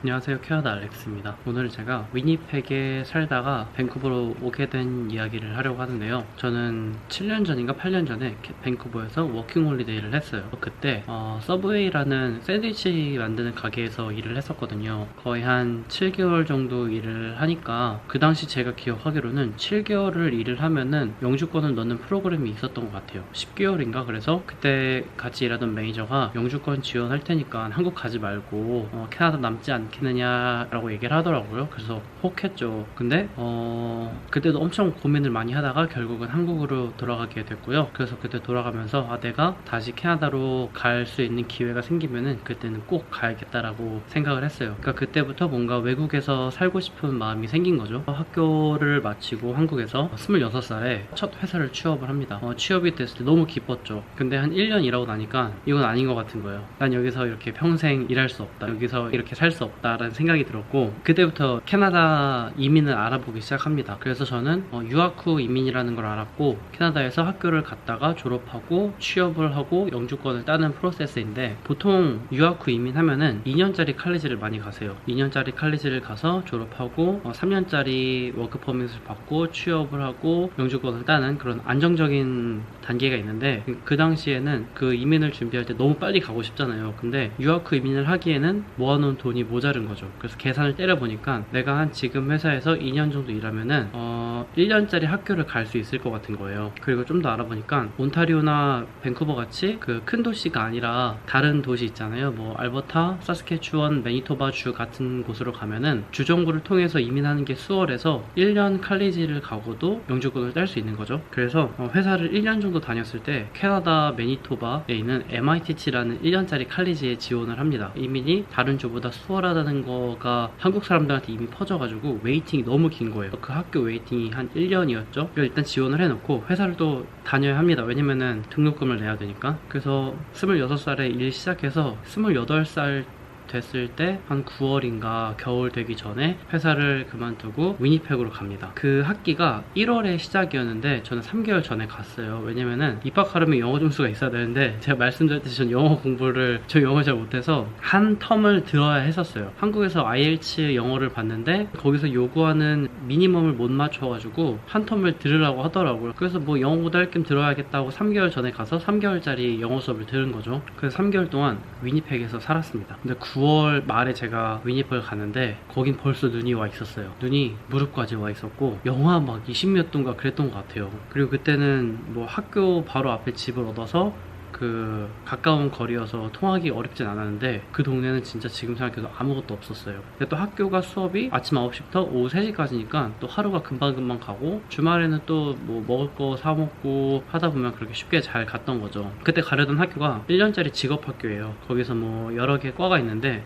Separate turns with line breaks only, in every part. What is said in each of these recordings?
안녕하세요, 캐나다 알렉스입니다. 오늘 제가 위니펙에 살다가 밴쿠버로 오게 된 이야기를 하려고 하는데요. 저는 7년 전인가 8년 전에 밴쿠버에서 워킹 홀리데이를 했어요. 그때 서브웨이라는 샌드위치 만드는 가게에서 일을 했었거든요. 거의 한 7개월 정도 일을 하니까 그 당시 제가 기억하기로는 7개월을 일을 하면은 영주권을 넣는 프로그램이 있었던 것 같아요. 10개월인가? 그래서 그때 같이 일하던 매니저가 영주권 지원할 테니까 한국 가지 말고 캐나다 남지 않겠느냐라고 얘기를 하더라고요. 그래서 혹했죠. 근데 그때도 엄청 고민을 많이 하다가 결국은 한국으로 돌아가게 됐고요. 그래서 그때 돌아가면서 내가 다시 캐나다로 갈 수 있는 기회가 생기면은 그때는 꼭 가야겠다라고 생각을 했어요. 그러니까 그때부터 뭔가 외국에서 살고 싶은 마음이 생긴 거죠. 학교를 마치고 한국에서 26살에 첫 회사를 취업을 합니다. 취업이 됐을 때 너무 기뻤죠. 근데 한 1년 일하고 나니까 이건 아닌 것 같은 거예요. 난 여기서 이렇게 평생 일할 수 없다. 여기서 이렇게 살 수 없다라는 생각이 들었고, 그때부터 캐나다 이민을 알아보기 시작합니다. 그래서 저는 유학 후 이민이라는 걸 알았고, 캐나다에서 학교를 갔다가 졸업하고 취업을 하고 영주권을 따는 프로세스인데, 보통 유학 후 이민하면은 2년짜리 칼리지를 많이 가세요. 2년짜리 칼리지를 가서 졸업하고 3년짜리 워크퍼밋을 받고 취업을 하고 영주권을 따는 그런 안정적인 단계가 있는데, 그 당시에는 그 이민을 준비할 때 너무 빨리 가고 싶잖아요. 근데 유학 후 이민을 하기에는 모아놓은 돈이 모자른 거죠. 그래서 계산을 때려보니까 내가 한 지금 회사에서 2년 정도 일하면은 1년짜리 학교를 갈 수 있을 것 같은 거예요. 그리고 좀 더 알아보니까 온타리오나 밴쿠버 같이 그 큰 도시가 아니라 다른 도시 있잖아요. 뭐 알버타, 사스케추원, 매니토바 주 같은 곳으로 가면은 주정부를 통해서 이민하는 게 수월해서 1년 칼리지를 가고도 영주권을 딸 수 있는 거죠. 그래서 회사를 1년 정도 다녔을 때 캐나다 매니토바에 있는 MITT라는 1년짜리 칼리지에 지원을 합니다. 이민이 다른 주보다 수월하다는 거가 한국 사람들한테 이미 퍼져가지고 웨이팅이 너무 긴 거예요. 그 학교 웨이팅이 한 1년이었죠. 일단 지원을 해놓고 회사를 또 다녀야 합니다. 왜냐면은 등록금을 내야 되니까. 그래서 26살에 일 시작해서 28살 됐을 때 한 9월인가 겨울 되기 전에 회사를 그만두고 위니펙으로 갑니다. 그 학기가 1월에 시작이었는데 저는 3개월 전에 갔어요. 왜냐면은 입학하려면 영어 점수가 있어야 되는데, 제가 말씀드렸듯이 전 영어 공부를, 저 영어 잘 못해서 한 텀을 들어야 했었어요. 한국에서 IELTS 영어를 봤는데 거기서 요구하는 미니멈을 못 맞춰가지고 한 텀을 들으라고 하더라고요. 그래서 뭐 영어 공부 할 겸 들어야겠다고 3개월 전에 가서 3개월짜리 영어 수업을 들은 거죠. 그래서 3개월 동안 위니펙에서 살았습니다. 근데 9월 말에 제가 위니펙을 갔는데 거긴 벌써 눈이 와 있었어요. 눈이 무릎까지 와 있었고 영하 막 20몇 도인가 그랬던 것 같아요. 그리고 그때는 뭐 학교 바로 앞에 집을 얻어서 그 가까운 거리여서 통하기 어렵진 않았는데, 그 동네는 진짜 지금 생각해도 아무것도 없었어요. 근데 또 학교가 수업이 아침 9시부터 오후 3시까지니까 또 하루가 금방금방 가고, 주말에는 또 뭐 먹을 거 사 먹고 하다 보면 그렇게 쉽게 잘 갔던 거죠. 그때 가려던 학교가 1년짜리 직업학교예요. 거기서 뭐 여러 개 과가 있는데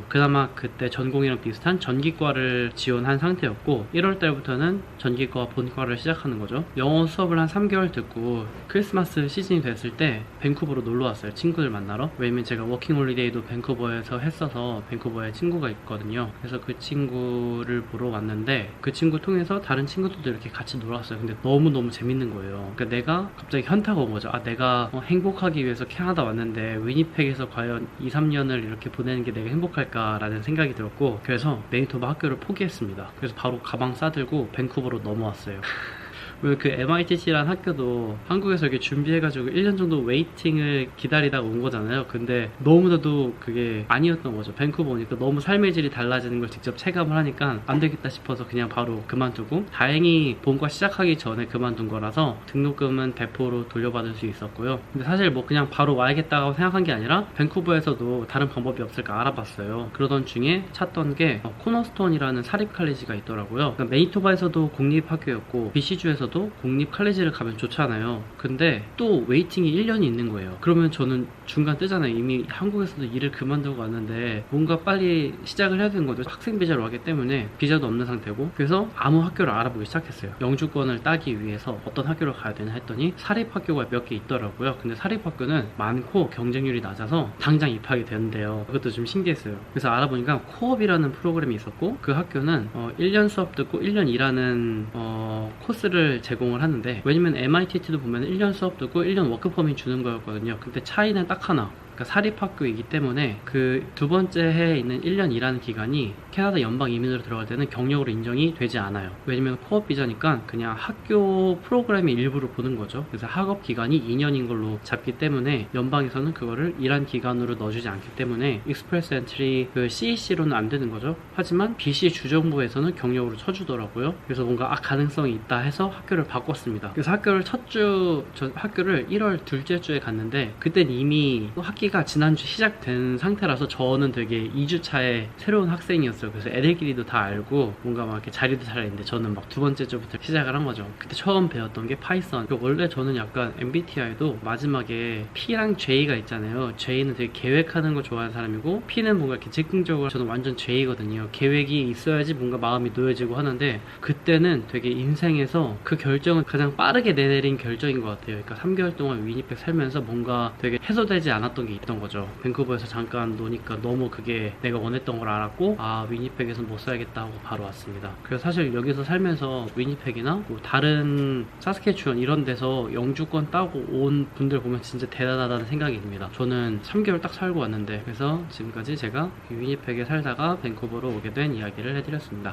그나마 그때 전공이랑 비슷한 전기과를 지원한 상태였고, 1월 달부터는 전기과 본과를 시작하는 거죠. 영어 수업을 한 3개월 듣고 크리스마스 시즌이 됐을 때 밴쿠버로 놀러 왔어요. 친구들 만나러. 왜냐면 제가 워킹 홀리데이도 밴쿠버에서 했어서 밴쿠버에 친구가 있거든요. 그래서 그 친구를 보러 왔는데, 그 친구 통해서 다른 친구들도 이렇게 같이 놀았어요. 근데 너무너무 재밌는 거예요. 그러니까 내가 갑자기 현타가 온 거죠. 내가 행복하기 위해서 캐나다 왔는데 위니펙에서 과연 2, 3년을 이렇게 보내는 게 내가 행복할까라는 생각이 들었고, 그래서 매니토바 학교를 포기했습니다. 그래서 바로 가방 싸들고 밴쿠버로 넘어왔어요. 그 MITT라는 학교도 한국에서 이렇게 준비해가지고 1년 정도 웨이팅을 기다리다가 온 거잖아요. 근데 너무나도 그게 아니었던 거죠. 밴쿠버 오니까 너무 삶의 질이 달라지는 걸 직접 체감을 하니까 안 되겠다 싶어서 그냥 바로 그만두고, 다행히 본과 시작하기 전에 그만둔 거라서 등록금은 대포로 돌려받을 수 있었고요. 근데 사실 뭐 그냥 바로 와야겠다고 생각한 게 아니라 밴쿠버에서도 다른 방법이 없을까 알아봤어요. 그러던 중에 찾던 게 코너스톤이라는 사립 칼리지가 있더라고요. 그러니까 매니토바에서도 공립학교였고 BC주에서도 공립 칼리지를 가면 좋잖아요. 근데 또 웨이팅이 1년이 있는 거예요. 그러면 저는 중간 뜨잖아요. 이미 한국에서도 일을 그만두고 왔는데 뭔가 빨리 시작을 해야 되는 거죠. 학생 비자로 왔기 때문에 비자도 없는 상태고. 그래서 아무 학교를 알아보기 시작했어요. 영주권을 따기 위해서 어떤 학교를 가야 되나 했더니 사립학교가 몇 개 있더라고요. 근데 사립학교는 많고 경쟁률이 낮아서 당장 입학이 되는데요. 그것도 좀 신기했어요. 그래서 알아보니까 코업이라는 프로그램이 있었고, 그 학교는 1년 수업 듣고 1년 일하는 코스를 제공을 하는데, 왜냐면 MITT도 보면 1년 수업 듣고 1년 워크퍼밋 주는 거였거든요. 근데 차이는 딱 하나, 그러니까 사립학교이기 때문에 그 두 번째 해에 있는 1년 일하는 기간이 캐나다 연방 이민으로 들어갈 때는 경력으로 인정이 되지 않아요. 왜냐면 코업 비자니까 그냥 학교 프로그램의 일부를 보는 거죠. 그래서 학업 기간이 2년인 걸로 잡기 때문에 연방에서는 그거를 일한 기간으로 넣어주지 않기 때문에 익스프레스 엔트리 그 CEC로는 안 되는 거죠. 하지만 BC 주정부에서는 경력으로 쳐주더라고요. 그래서 뭔가 가능성이 있다 해서 학교를 바꿨습니다. 그래서 학교를 학교를 1월 둘째 주에 갔는데 그땐 이미 학기가 지난주 시작된 상태라서 저는 되게 2주 차에 새로운 학생이었어요. 그래서 애들끼리도 다 알고 뭔가 막 이렇게 자리도 잘 있는데 저는 막 두 번째 주부터 시작을 한 거죠. 그때 처음 배웠던 게 파이썬. 원래 저는 약간 MBTI도 마지막에 P랑 J가 있잖아요. J는 되게 계획하는 거 좋아하는 사람이고 P는 뭔가 이렇게 즉흥적으로, 저는 완전 J거든요. 계획이 있어야지 뭔가 마음이 놓여지고 하는데 그때는 되게 인생에서 그 결정을 가장 빠르게 내린 결정인 것 같아요. 그러니까 3개월 동안 위니펙 살면서 뭔가 되게 해소되지 않았던 게 있던 거죠. 밴쿠버에서 잠깐 노니까 너무 그게 내가 원했던 걸 알았고, 아 위니펙에서 못 살겠다 하고 바로 왔습니다. 그래서 사실 여기서 살면서 위니펙이나 뭐 다른 사스케추원 이런 데서 영주권 따고 온 분들 보면 진짜 대단하다는 생각이 듭니다. 저는 3개월 딱 살고 왔는데. 그래서 지금까지 제가 위니펙에 살다가 밴쿠버로 오게 된 이야기를 해드렸습니다.